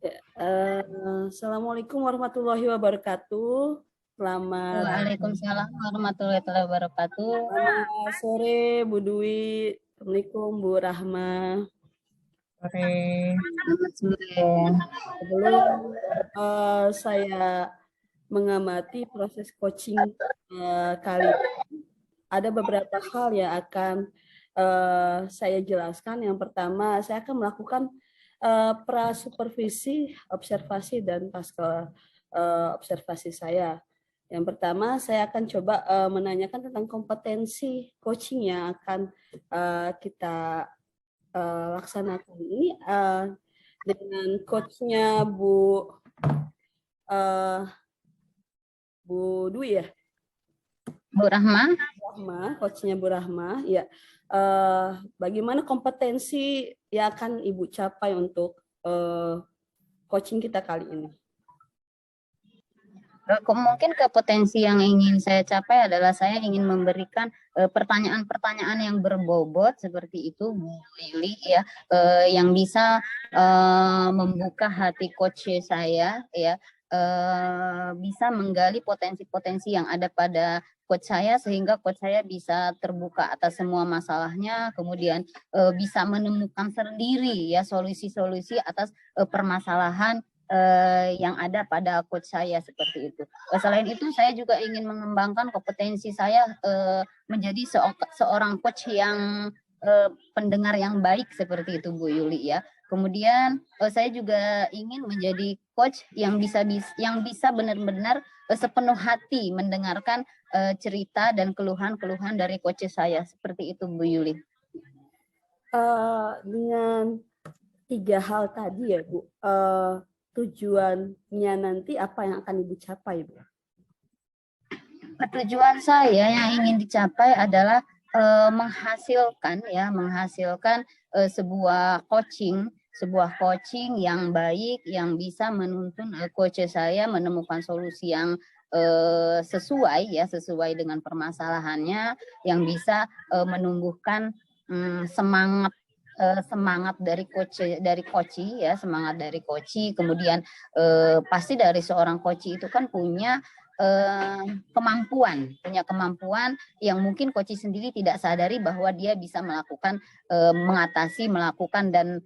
Ya, Assalamualaikum warahmatullahi wabarakatuh. Selamat, Waalaikumsalam warahmatullahi wabarakatuh. selamat sore, Bu Dwi. Assalamualaikum, Bu Rahma. Sore. Selamat sore. Sebelum saya mengamati proses coaching kali ini, ada beberapa hal yang akan saya jelaskan. Yang pertama, saya akan melakukan prasupervisi, observasi, dan pasca observasi saya. Yang pertama, saya akan coba menanyakan tentang kompetensi coaching yang akan kita laksanakan. Ini dengan coachnya uh, Bu Dwi ya? Bu Rahma. Coachnya Bu Rahma, ya. Bagaimana kompetensi yang akan Ibu capai untuk coaching kita kali ini? Mungkin kompetensi yang ingin saya capai adalah saya ingin memberikan pertanyaan-pertanyaan yang berbobot seperti itu, Bu Yuli, ya, yang bisa membuka hati coach saya, ya, bisa menggali potensi-potensi yang ada pada coach saya sehingga coach saya bisa terbuka atas semua masalahnya, kemudian bisa menemukan sendiri ya solusi-solusi atas permasalahan yang ada pada coach saya seperti itu. Selain itu saya juga ingin mengembangkan kompetensi saya menjadi seorang coach yang pendengar yang baik seperti itu Bu Yuli ya. Kemudian saya juga ingin menjadi coach yang bisa benar-benar sepenuh hati mendengarkan cerita dan keluhan-keluhan dari coach saya seperti itu Bu Yuli. Dengan 3 hal tadi ya Bu, tujuannya nanti apa yang akan Ibu capai, Bu? Tujuan saya yang ingin dicapai adalah menghasilkan sebuah coaching yang baik yang bisa menuntun coach saya menemukan solusi yang sesuai dengan permasalahannya, yang bisa menumbuhkan semangat dari semangat dari coach. Kemudian pasti dari seorang coach itu kan punya kemampuan yang mungkin coach sendiri tidak sadari bahwa dia bisa melakukan melakukan dan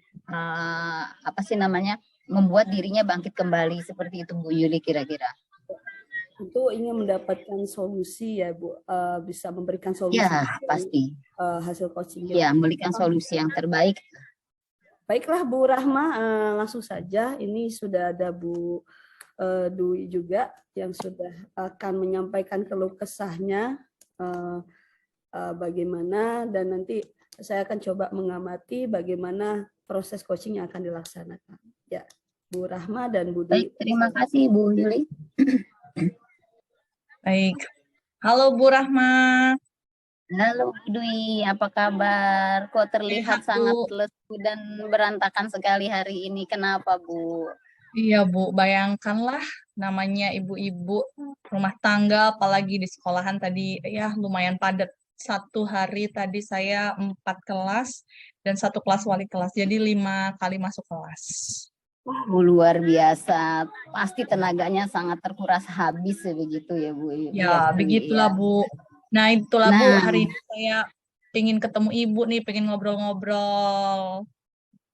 membuat dirinya bangkit kembali seperti itu Bu Yuli kira-kira. Tentu ingin mendapatkan solusi ya Bu, bisa memberikan solusi. Ya pasti. Hasil coaching. Ya, memberikan solusi yang terbaik. Baiklah Bu Rahma, langsung saja. Ini sudah ada Bu Dwi juga yang sudah akan menyampaikan keluh kesahnya bagaimana, dan nanti saya akan coba mengamati bagaimana proses coaching yang akan dilaksanakan. Ya, Bu Rahma dan Bu Dwi. Baik, terima kasih Bu Yuli. Baik. Halo Bu Rahma. Halo Bu Dwi, apa kabar? Kok terlihat sangat lesu dan berantakan sekali hari ini. Kenapa Bu? Iya Bu, bayangkanlah namanya ibu-ibu rumah tangga, apalagi di sekolahan tadi ya lumayan padat. Satu hari tadi saya 4 kelas dan 1 kelas wali kelas, jadi 5 kali masuk kelas. Luar biasa, pasti tenaganya sangat terkuras habis begitu ya Bu. Ya, begitulah ya. Bu. Nah itulah Bu, hari ini saya pengen ketemu Ibu nih, pengen ngobrol-ngobrol.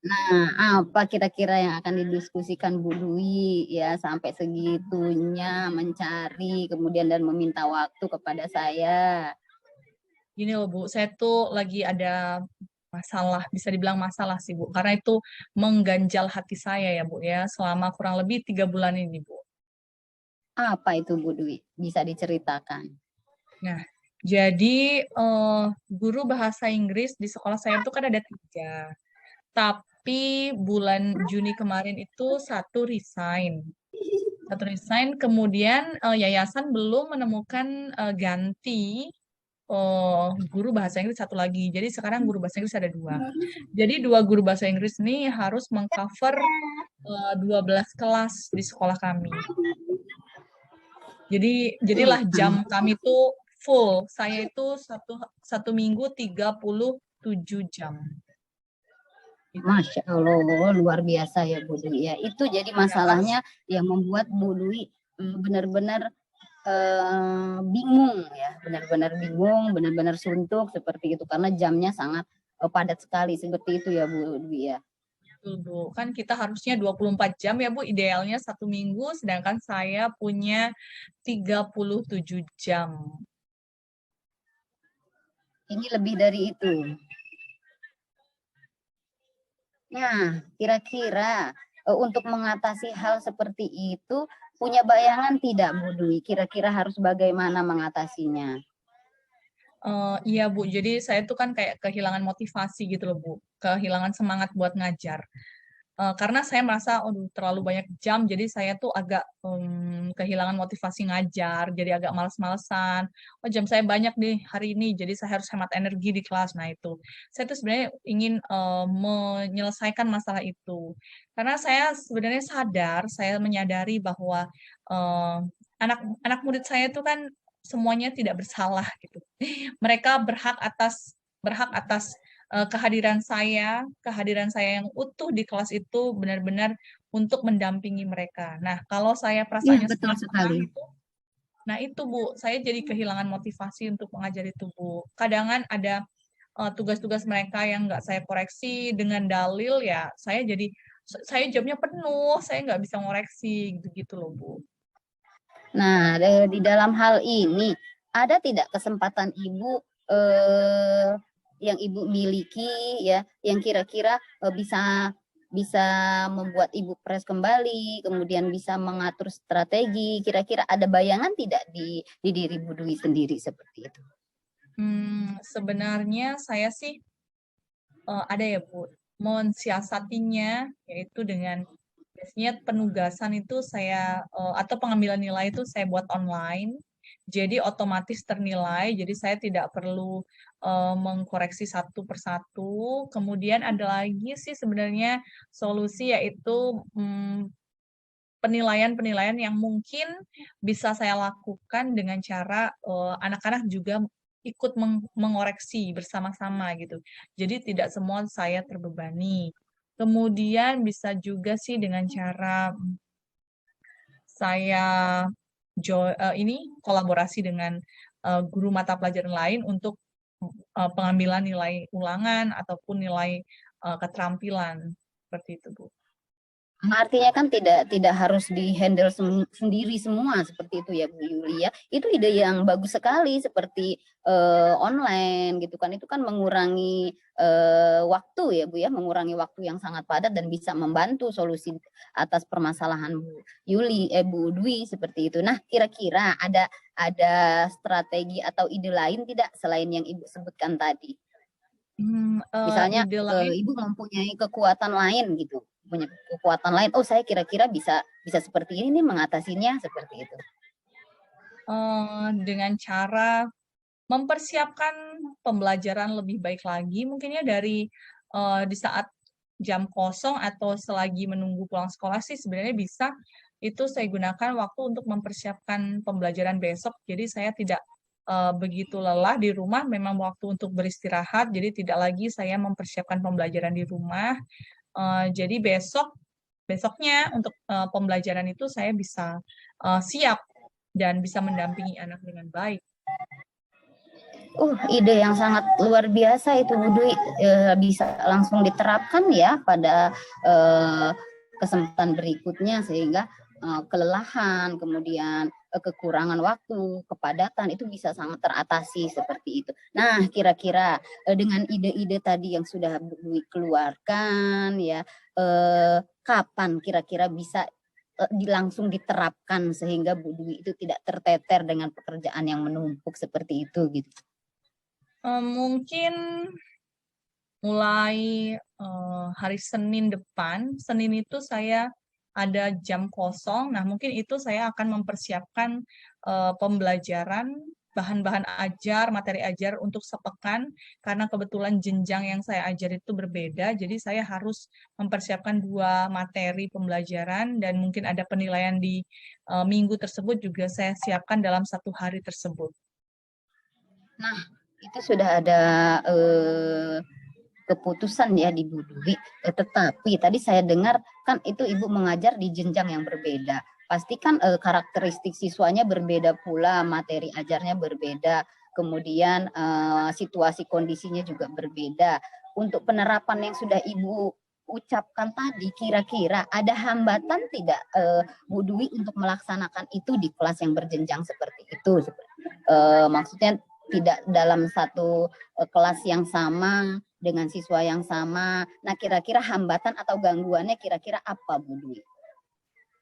Nah, apa kira-kira yang akan didiskusikan Bu Dwi ya sampai segitunya mencari kemudian dan meminta waktu kepada saya? Gini loh Bu, saya tuh lagi ada masalah, bisa dibilang masalah sih Bu, karena itu mengganjal hati saya ya Bu ya, selama kurang lebih 3 bulan ini Bu. Apa itu Bu Dwi? Bisa diceritakan? Nah, jadi guru bahasa Inggris di sekolah saya itu kan ada 3, tapi bulan Juni kemarin itu satu resign, kemudian yayasan belum menemukan ganti guru bahasa Inggris satu lagi. Jadi sekarang guru bahasa Inggris ada 2. Jadi 2 guru bahasa Inggris ini harus mengcover 12 kelas di sekolah kami. Jadilah jam kami itu full. Saya itu satu minggu 37 jam. Masya Allah, luar biasa ya Bu Dwi ya. Itu jadi masalahnya yang membuat Bu Dwi benar-benar bingung ya, benar-benar suntuk seperti itu karena jamnya sangat padat sekali seperti itu ya Bu Dwi ya. Betul, Bu. Kan kita harusnya 24 jam ya, Bu. Idealnya 1 minggu, sedangkan saya punya 37 jam. Ini lebih dari itu. Nah, kira-kira untuk mengatasi hal seperti itu, punya bayangan tidak Bu Dwi? Kira-kira harus bagaimana mengatasinya? Iya Bu, jadi saya tuh kan kayak kehilangan motivasi gitu loh Bu, kehilangan semangat buat ngajar. Karena saya merasa, aduh terlalu banyak jam, jadi saya tuh agak kehilangan motivasi ngajar, jadi agak males-malesan. Oh jam saya banyak nih hari ini, jadi saya harus hemat energi di kelas. Nah itu, saya tuh sebenarnya ingin menyelesaikan masalah itu. Karena saya sebenarnya sadar, saya menyadari bahwa anak-anak murid saya tuh kan semuanya tidak bersalah gitu. Mereka berhak atas kehadiran saya yang utuh di kelas itu benar-benar untuk mendampingi mereka. Nah, kalau saya Iya, perasaannya betul setengah-setengah sekali. itu, nah itu Bu, saya jadi kehilangan motivasi untuk mengajar itu Bu. Kadang ada tugas-tugas mereka yang nggak saya koreksi dengan dalil ya, saya jawabnya penuh, saya nggak bisa ngoreksi gitu-gitu loh Bu. Nah, di dalam hal ini ada tidak kesempatan Ibu yang Ibu miliki ya, yang kira-kira bisa bisa membuat Ibu press kembali, kemudian bisa mengatur strategi. Kira-kira ada bayangan tidak di diri Bu Dwi sendiri seperti itu? Sebenarnya saya sih ada ya Bu, mensiasatinya yaitu dengan biasanya penugasan itu saya atau pengambilan nilai itu saya buat online, jadi otomatis ternilai, jadi saya tidak perlu mengkoreksi satu persatu. Kemudian ada lagi sih sebenarnya solusi yaitu penilaian-penilaian yang mungkin bisa saya lakukan dengan cara anak-anak juga ikut mengoreksi bersama-sama gitu. Jadi tidak semua saya terbebani. Kemudian bisa juga sih dengan cara saya ini kolaborasi dengan guru mata pelajaran lain untuk pengambilan nilai ulangan ataupun nilai keterampilan seperti itu, Bu. Artinya kan tidak harus di-handle sendiri semua seperti itu ya Bu Yuli ya. Itu ide yang bagus sekali seperti online gitu kan. Itu kan mengurangi waktu ya Bu ya, mengurangi waktu yang sangat padat dan bisa membantu solusi atas permasalahan Bu Dwi seperti itu. Nah, kira-kira ada strategi atau ide lain tidak selain yang Ibu sebutkan tadi? Misalnya Ide lain Ibu mempunyai kekuatan lain gitu, punya kekuatan lain. Oh, saya kira-kira bisa seperti ini nih mengatasinya seperti itu. Dengan cara mempersiapkan pembelajaran lebih baik lagi, mungkin ya dari di saat jam kosong atau selagi menunggu pulang sekolah sih sebenarnya bisa itu saya gunakan waktu untuk mempersiapkan pembelajaran besok. Jadi saya tidak begitu lelah di rumah, memang waktu untuk beristirahat. Jadi tidak lagi saya mempersiapkan pembelajaran di rumah. Jadi besoknya untuk pembelajaran itu saya bisa siap dan bisa mendampingi anak dengan baik. Ide yang sangat luar biasa itu Bu Dwi, bisa langsung diterapkan ya pada kesempatan berikutnya sehingga kelelahan, kemudian kekurangan waktu, kepadatan itu bisa sangat teratasi seperti itu. Nah, kira-kira dengan ide-ide tadi yang sudah Bu Dwi keluarkan ya, kapan kira-kira bisa langsung diterapkan sehingga Bu Dwi itu tidak terteter dengan pekerjaan yang menumpuk seperti itu gitu? Mungkin mulai hari Senin depan. Senin itu saya ada jam kosong. Nah, mungkin itu saya akan mempersiapkan pembelajaran bahan-bahan ajar, materi ajar untuk sepekan, karena kebetulan jenjang yang saya ajar itu berbeda, jadi saya harus mempersiapkan 2 materi pembelajaran, dan mungkin ada penilaian di minggu tersebut juga saya siapkan dalam 1 hari tersebut. Nah, itu sudah ada keputusan ya di Bu Dwi. Tetapi tadi saya dengar kan itu Ibu mengajar di jenjang yang berbeda. Pasti kan karakteristik siswanya berbeda pula, materi ajarnya berbeda, kemudian situasi kondisinya juga berbeda. Untuk penerapan yang sudah Ibu ucapkan tadi, kira-kira ada hambatan tidak Bu Dwi untuk melaksanakan itu di kelas yang berjenjang seperti itu? Maksudnya tidak dalam satu kelas yang sama dengan siswa yang sama. Nah, kira-kira hambatan atau gangguannya kira-kira apa, Bu Dwi?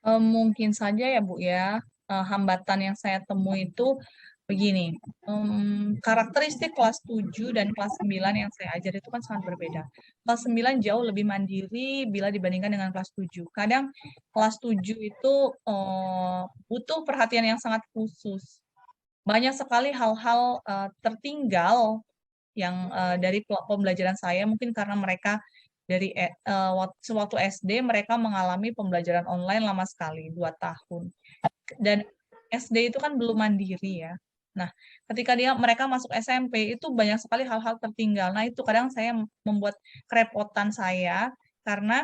Mungkin saja ya Bu ya, hambatan yang saya temui itu begini, karakteristik kelas 7 dan kelas 9 yang saya ajar itu kan sangat berbeda. Kelas 9 jauh lebih mandiri bila dibandingkan dengan kelas 7. Kadang kelas 7 itu butuh perhatian yang sangat khusus. Banyak sekali hal-hal tertinggal yang dari pembelajaran saya, mungkin karena mereka dari sewaktu SD mereka mengalami pembelajaran online lama sekali, 2 tahun. Dan SD itu kan belum mandiri ya. Nah, ketika mereka masuk SMP itu banyak sekali hal-hal tertinggal. Nah, itu kadang saya membuat kerepotan saya karena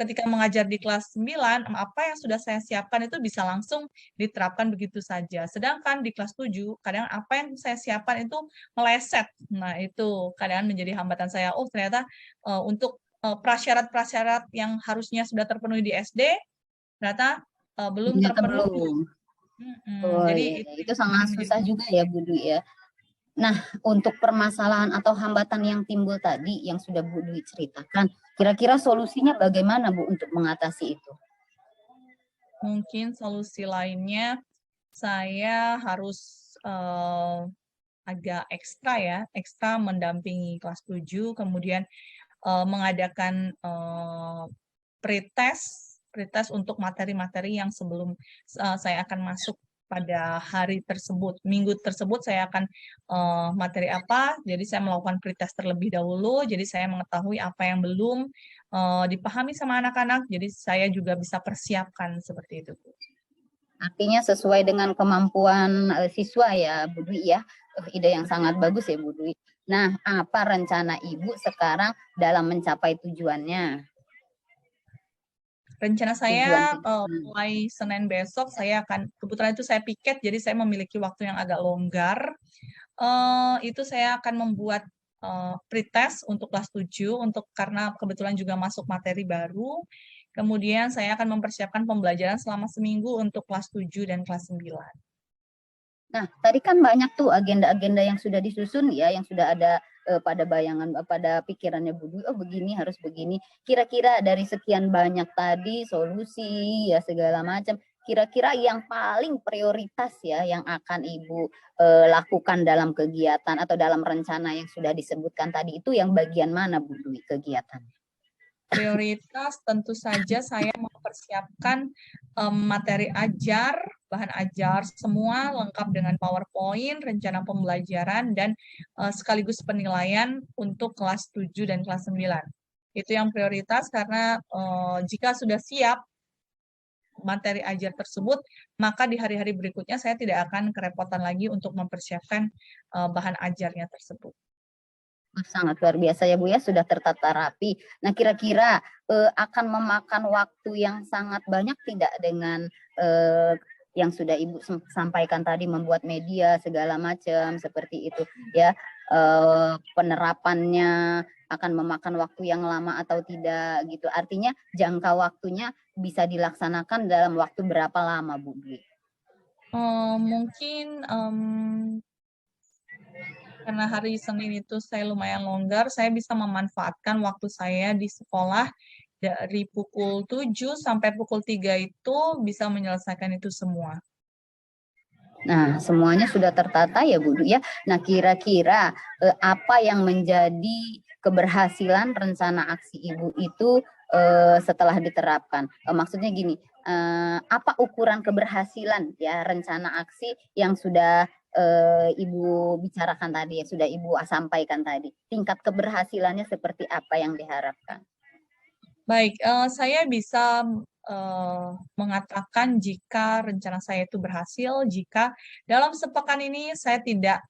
ketika mengajar di kelas 9, apa yang sudah saya siapkan itu bisa langsung diterapkan begitu saja. Sedangkan di kelas 7, kadang apa yang saya siapkan itu meleset. Nah, itu kadang menjadi hambatan saya. Oh, ternyata untuk prasyarat-prasyarat yang harusnya sudah terpenuhi di SD, ternyata belum Ternyata terpenuhi. belum. Oh, Jadi iya. Itu sangat susah juga ya Bu Dwi ya. Nah, untuk permasalahan atau hambatan yang timbul tadi yang sudah Bu Dwi ceritakan, kira-kira solusinya bagaimana Bu untuk mengatasi itu? Mungkin solusi lainnya saya harus agak ekstra mendampingi kelas 7, kemudian mengadakan pretest untuk materi-materi yang sebelum saya akan masuk pada hari tersebut. Minggu tersebut saya akan materi apa, jadi saya melakukan pretest terlebih dahulu, jadi saya mengetahui apa yang belum dipahami sama anak-anak, jadi saya juga bisa persiapkan seperti itu. Artinya sesuai dengan kemampuan siswa ya Bu Dwi ya. Ide yang sangat bagus ya Bu Dwi. Nah, apa rencana Ibu sekarang dalam mencapai tujuannya? Rencana saya mulai Senin besok saya akan, kebetulan itu saya piket, jadi saya memiliki waktu yang agak longgar. Itu saya akan membuat pretest untuk kelas 7 karena kebetulan juga masuk materi baru. Kemudian saya akan mempersiapkan pembelajaran selama seminggu untuk kelas 7 dan kelas 9. Nah, tadi kan banyak tuh agenda-agenda yang sudah disusun ya, yang sudah ada pada bayangan, pada pikirannya Bu Dwi, oh begini harus begini. Kira-kira dari sekian banyak tadi solusi ya segala macam, kira-kira yang paling prioritas ya yang akan Ibu lakukan dalam kegiatan atau dalam rencana yang sudah disebutkan tadi itu yang bagian mana Bu Dwi kegiatan? Prioritas tentu saja saya mempersiapkan materi ajar, bahan ajar semua lengkap dengan PowerPoint, rencana pembelajaran, dan sekaligus penilaian untuk kelas 7 dan kelas 9. Itu yang prioritas karena jika sudah siap materi ajar tersebut, maka di hari-hari berikutnya saya tidak akan kerepotan lagi untuk mempersiapkan bahan ajarnya tersebut. Sangat luar biasa ya Bu ya, sudah tertata rapi. Nah, kira-kira akan memakan waktu yang sangat banyak tidak dengan yang sudah Ibu sampaikan tadi, membuat media segala macam seperti itu ya, penerapannya akan memakan waktu yang lama atau tidak gitu. Artinya jangka waktunya bisa dilaksanakan dalam waktu berapa lama Bu Dwi? Mungkin karena hari Senin itu saya lumayan longgar, saya bisa memanfaatkan waktu saya di sekolah dari pukul 7 sampai pukul 3 itu bisa menyelesaikan itu semua. Nah, semuanya sudah tertata ya Bu Dwi ya. Nah, kira-kira apa yang menjadi keberhasilan rencana aksi Ibu itu setelah diterapkan? Maksudnya gini, apa ukuran keberhasilan ya rencana aksi yang sudah Ibu bicarakan tadi, ya sudah Ibu sampaikan tadi? Tingkat keberhasilannya seperti apa yang diharapkan? Baik, saya bisa mengatakan jika rencana saya itu berhasil, jika dalam sepekan ini saya tidak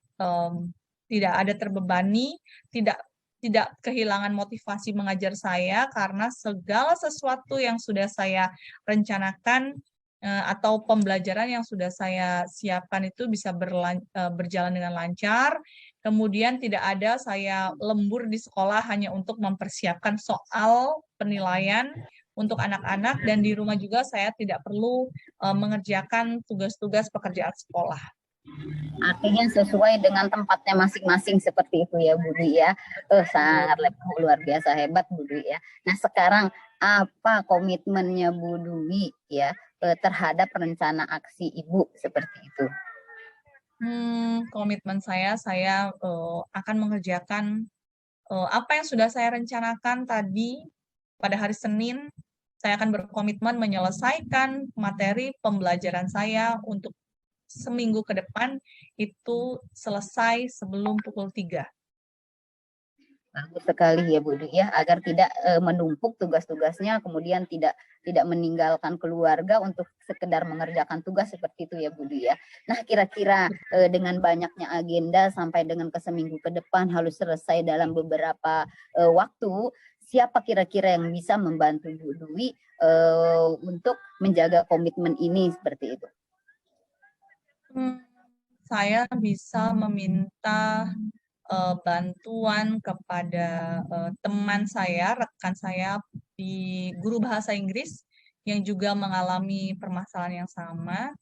ada terbebani, tidak tidak kehilangan motivasi mengajar saya karena segala sesuatu yang sudah saya rencanakan atau pembelajaran yang sudah saya siapkan itu bisa berjalan dengan lancar. Kemudian tidak ada saya lembur di sekolah hanya untuk mempersiapkan soal penilaian untuk anak-anak, dan di rumah juga saya tidak perlu mengerjakan tugas-tugas pekerjaan sekolah. Artinya sesuai dengan tempatnya masing-masing seperti itu ya Bu Dwi ya. Sangat luar biasa hebat Bu Dwi ya. Nah sekarang apa komitmennya Bu Dwi ya terhadap rencana aksi Ibu seperti itu? Komitmen saya akan mengerjakan apa yang sudah saya rencanakan tadi pada hari Senin. Saya akan berkomitmen menyelesaikan materi pembelajaran saya untuk seminggu ke depan itu selesai sebelum pukul 3. Bagus sekali ya Bu Dwi ya, agar tidak menumpuk tugas-tugasnya, kemudian tidak meninggalkan keluarga untuk sekedar mengerjakan tugas seperti itu ya Bu Dwi ya. Nah kira-kira dengan banyaknya agenda sampai dengan ke seminggu ke depan harus selesai dalam beberapa waktu, siapa kira-kira yang bisa membantu Bu Dwi untuk menjaga komitmen ini seperti itu? Saya bisa meminta bantuan kepada teman saya, rekan saya di guru bahasa Inggris yang juga mengalami permasalahan yang sama.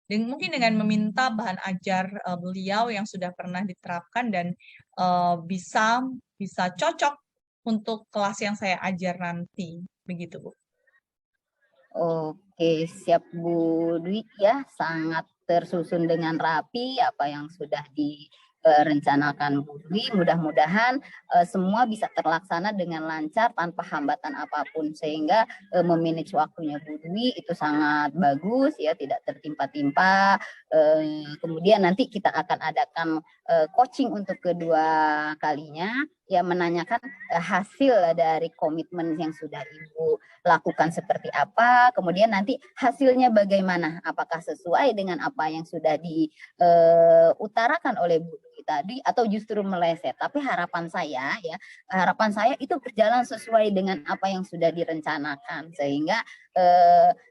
Dan mungkin dengan meminta bahan ajar beliau yang sudah pernah diterapkan dan bisa cocok untuk kelas yang saya ajar nanti, begitu Bu. Oke, siap Bu Dwi ya, sangat tersusun dengan rapi apa yang sudah direncanakan Bu Dwi. Mudah-mudahan semua bisa terlaksana dengan lancar tanpa hambatan apapun, sehingga memanage waktunya Bu Dwi itu sangat bagus ya, tidak tertimpa-timpa. Kemudian nanti kita akan adakan coaching untuk kedua kalinya, ya menanyakan hasil dari komitmen yang sudah Ibu lakukan seperti apa, kemudian nanti hasilnya bagaimana, apakah sesuai dengan apa yang sudah diutarakan oleh Bu Dwi tadi atau justru meleset. Tapi harapan saya itu berjalan sesuai dengan apa yang sudah direncanakan, sehingga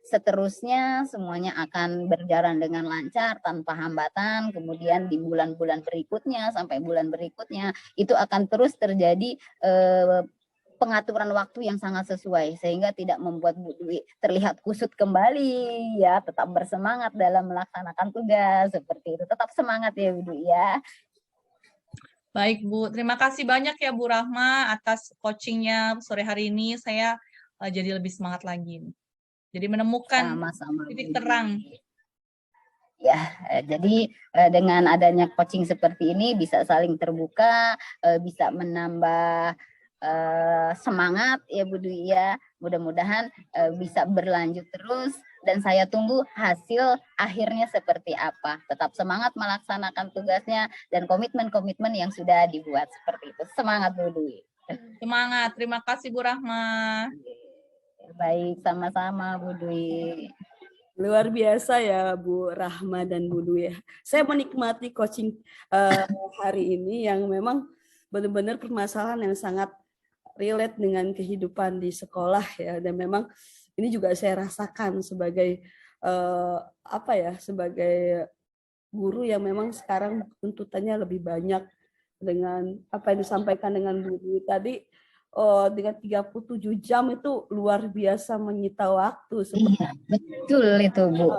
seterusnya semuanya akan berjalan dengan lancar tanpa hambatan. Kemudian di bulan-bulan berikutnya sampai bulan berikutnya itu akan terus terjadi pengaturan waktu yang sangat sesuai, sehingga tidak membuat Bu Dwi terlihat kusut kembali ya, tetap bersemangat dalam melaksanakan tugas seperti itu. Tetap semangat ya Bu Dwi ya. Baik Bu, terima kasih banyak ya Bu Rahma atas coachingnya sore hari ini. Saya jadi lebih semangat lagi. Jadi menemukan titik terang. Ya, jadi dengan adanya coaching seperti ini bisa saling terbuka, bisa menambah semangat ya Bu Dwi ya. Mudah-mudahan bisa berlanjut terus dan saya tunggu hasil akhirnya seperti apa. Tetap semangat melaksanakan tugasnya dan komitmen-komitmen yang sudah dibuat seperti itu. Semangat Bu Dwi. Semangat. Terima kasih Bu Rahma. Baik, sama-sama Bu Dwi. Luar biasa ya Bu Rahma dan Bu Dwi. Saya menikmati coaching hari ini yang memang benar-benar permasalahan yang sangat relate dengan kehidupan di sekolah ya, dan memang ini juga saya rasakan sebagai sebagai guru yang memang sekarang tuntutannya lebih banyak dengan apa yang disampaikan dengan Bu Dwi tadi. Dengan 37 jam itu luar biasa menyita waktu. Iya, betul itu Bu.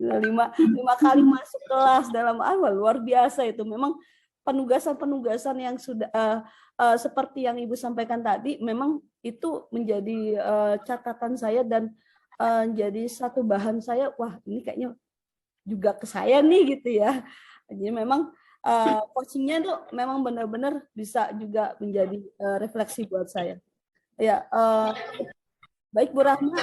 5 kali masuk kelas dalam awal, luar biasa itu. Memang penugasan-penugasan yang sudah seperti yang Ibu sampaikan tadi, memang itu menjadi catatan saya dan jadi satu bahan saya, wah ini kayaknya juga ke saya nih gitu ya. Jadi memang coachingnya tuh memang benar-benar bisa juga menjadi refleksi buat saya. Ya, baik Bu Rahma,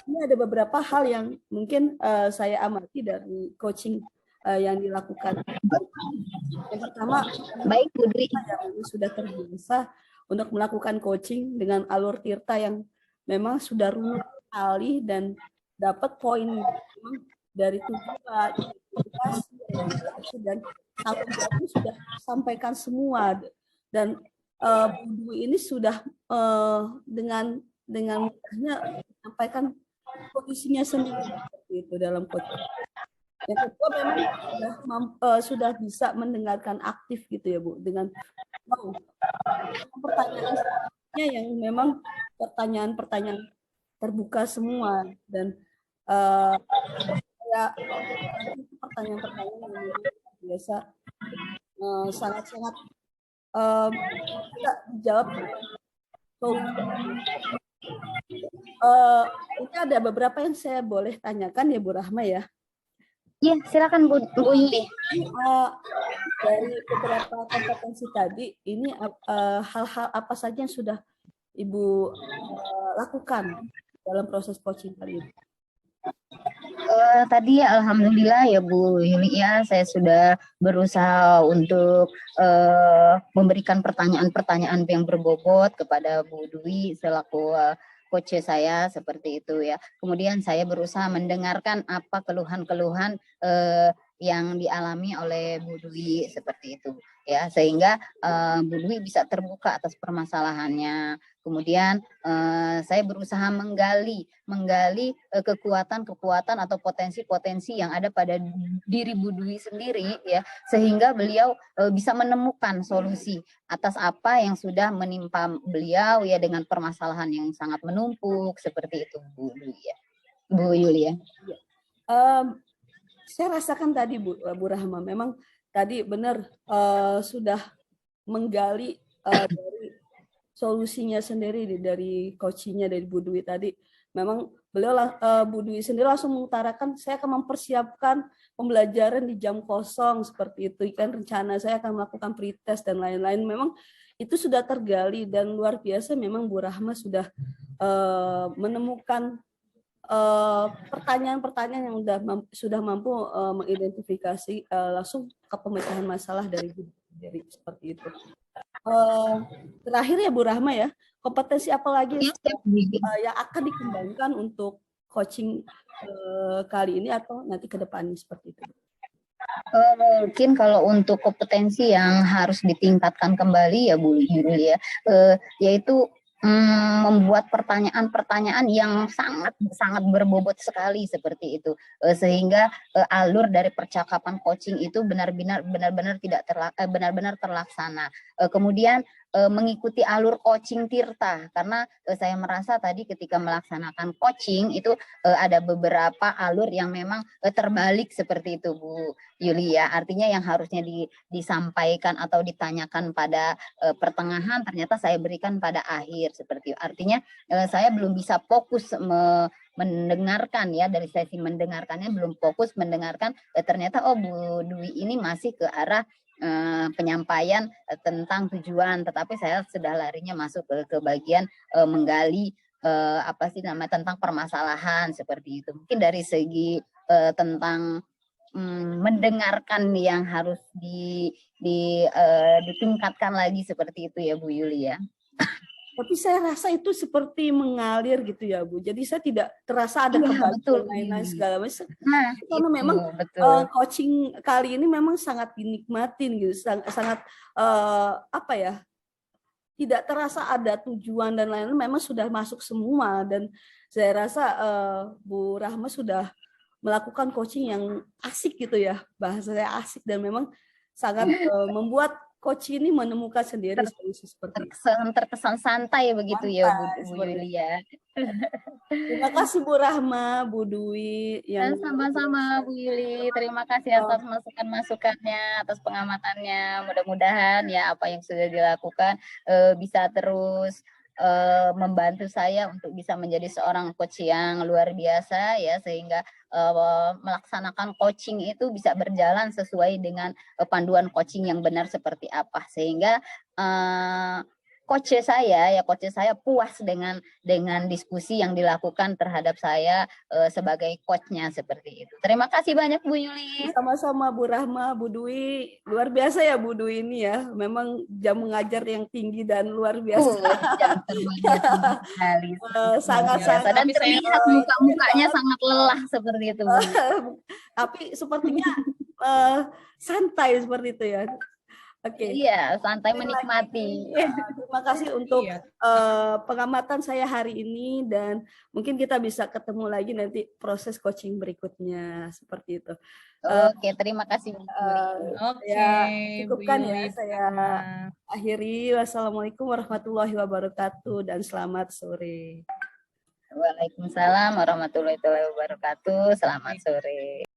ini ada beberapa hal yang mungkin saya amati dari coaching yang dilakukan. Yang pertama, baik Bu Dwi, yang sudah terbiasa untuk melakukan coaching dengan alur tirta yang memang sudah runut sekali dan dapat poin dari tujuan, dan sudah sampaikan semua Dan Bu Dwi ini sudah dengan mudahnya menyampaikan posisinya sendiri seperti itu dalam coaching. Yang kedua memang sudah bisa mendengarkan aktif gitu ya Bu, dengan pertanyaan selanjutnya yang memang pertanyaan-pertanyaan terbuka semua, dan ya pertanyaan-pertanyaan yang biasa sangat-sangat bisa dijawab. Ini ada beberapa yang saya boleh tanyakan ya Bu Rahma ya. Iya, silakan Bu Yuli. Dari beberapa kompetensi tadi, ini hal-hal apa saja yang sudah Ibu lakukan dalam proses coaching kali ini? Tadi alhamdulillah ya Bu Yuli ya, saya sudah berusaha untuk memberikan pertanyaan-pertanyaan yang berbobot kepada Bu Dwi selaku coach saya seperti itu ya. Kemudian saya berusaha mendengarkan apa keluhan-keluhan yang dialami oleh Bu Dwi seperti itu ya, sehingga Bu Dwi bisa terbuka atas permasalahannya. Kemudian saya berusaha menggali kekuatan atau potensi-potensi yang ada pada diri Bu Dwi sendiri ya, sehingga beliau bisa menemukan solusi atas apa yang sudah menimpa beliau ya, dengan permasalahan yang sangat menumpuk seperti itu Bu Dwi ya. Bu Yulia. Saya rasakan tadi Bu Rahma memang tadi benar sudah menggali dari solusinya sendiri dari coachingnya dari Bu Dwi tadi. Memang beliau Bu Dwi sendiri langsung mengutarakan, saya akan mempersiapkan pembelajaran di jam kosong seperti itu kan, rencana saya akan melakukan pretest dan lain-lain. Memang itu sudah tergali dan luar biasa. Memang Bu Rahma sudah menemukan pertanyaan-pertanyaan yang sudah mampu mengidentifikasi langsung ke pemecahan masalah dari seperti itu. Terakhir ya Bu Rahma ya, kompetensi apa lagi yang akan dikembangkan untuk coaching kali ini atau nanti ke depannya seperti itu? Mungkin kalau untuk kompetensi yang harus ditingkatkan kembali ya Bu Yuli ya, yaitu membuat pertanyaan-pertanyaan yang sangat berbobot sekali seperti itu, sehingga alur dari percakapan coaching itu benar-benar terlaksana. Kemudian mengikuti alur coaching Tirta, karena saya merasa tadi ketika melaksanakan coaching itu ada beberapa alur yang memang terbalik seperti itu Bu Yulia. Artinya yang harusnya disampaikan atau ditanyakan pada pertengahan ternyata saya berikan pada akhir seperti itu. Artinya saya belum bisa fokus mendengarkan ya, dari sesi mendengarkannya belum fokus mendengarkan, ternyata oh Bu Dwi ini masih ke arah penyampaian tentang tujuan, tetapi saya sudah larinya masuk ke bagian menggali apa sih namanya tentang permasalahan seperti itu. Mungkin dari segi tentang mendengarkan yang harus ditingkatkan lagi seperti itu ya Bu Yulia. Tapi saya rasa itu seperti mengalir gitu ya Bu. Jadi saya tidak terasa ada kebaikan lain-lain segala macam. Karena memang coaching kali ini memang sangat dinikmatin gitu, sangat apa ya? Tidak terasa ada tujuan dan lain-lain, memang sudah masuk semua. Dan saya rasa Bu Rahma sudah melakukan coaching yang asik gitu ya, bahasa saya asik, dan memang sangat membuat coach ini menemukan sendiri solusi seperti itu. Terkesan santai begitu ya Bu Yulia. Terima kasih Bu Rahma, Bu Dwi. Yang sama-sama Bu Yuli, terima kasih atas masukan-masukannya, atas pengamatannya. Mudah-mudahan ya apa yang sudah dilakukan bisa terus membantu saya untuk bisa menjadi seorang coach yang luar biasa ya, sehingga melaksanakan coaching itu bisa berjalan sesuai dengan panduan coaching yang benar seperti apa, sehingga coach saya puas dengan diskusi yang dilakukan terhadap saya sebagai coachnya seperti itu. Terima kasih banyak Bu Yuli. Sama-sama Bu Rahma, Bu Dwi. Luar biasa ya Bu Dwi ini ya. Memang jam mengajar yang tinggi dan luar biasa. Sangat-sangat. Dan terlihat muka-mukanya sangat lelah seperti itu Bu. Tapi sepertinya santai seperti itu ya. Oke. Iya, santai Sekali menikmati. Terima kasih untuk Iya. pengamatan saya hari ini, dan mungkin kita bisa ketemu lagi nanti proses coaching berikutnya seperti itu. Oke, terima kasih Bu Yuli. Oke, Ya, Bu cukupkan ya, Yuli, saya Prima. akhiri. Wassalamualaikum warahmatullahi wabarakatuh dan selamat sore. Waalaikumsalam warahmatullahi wabarakatuh. Selamat sore.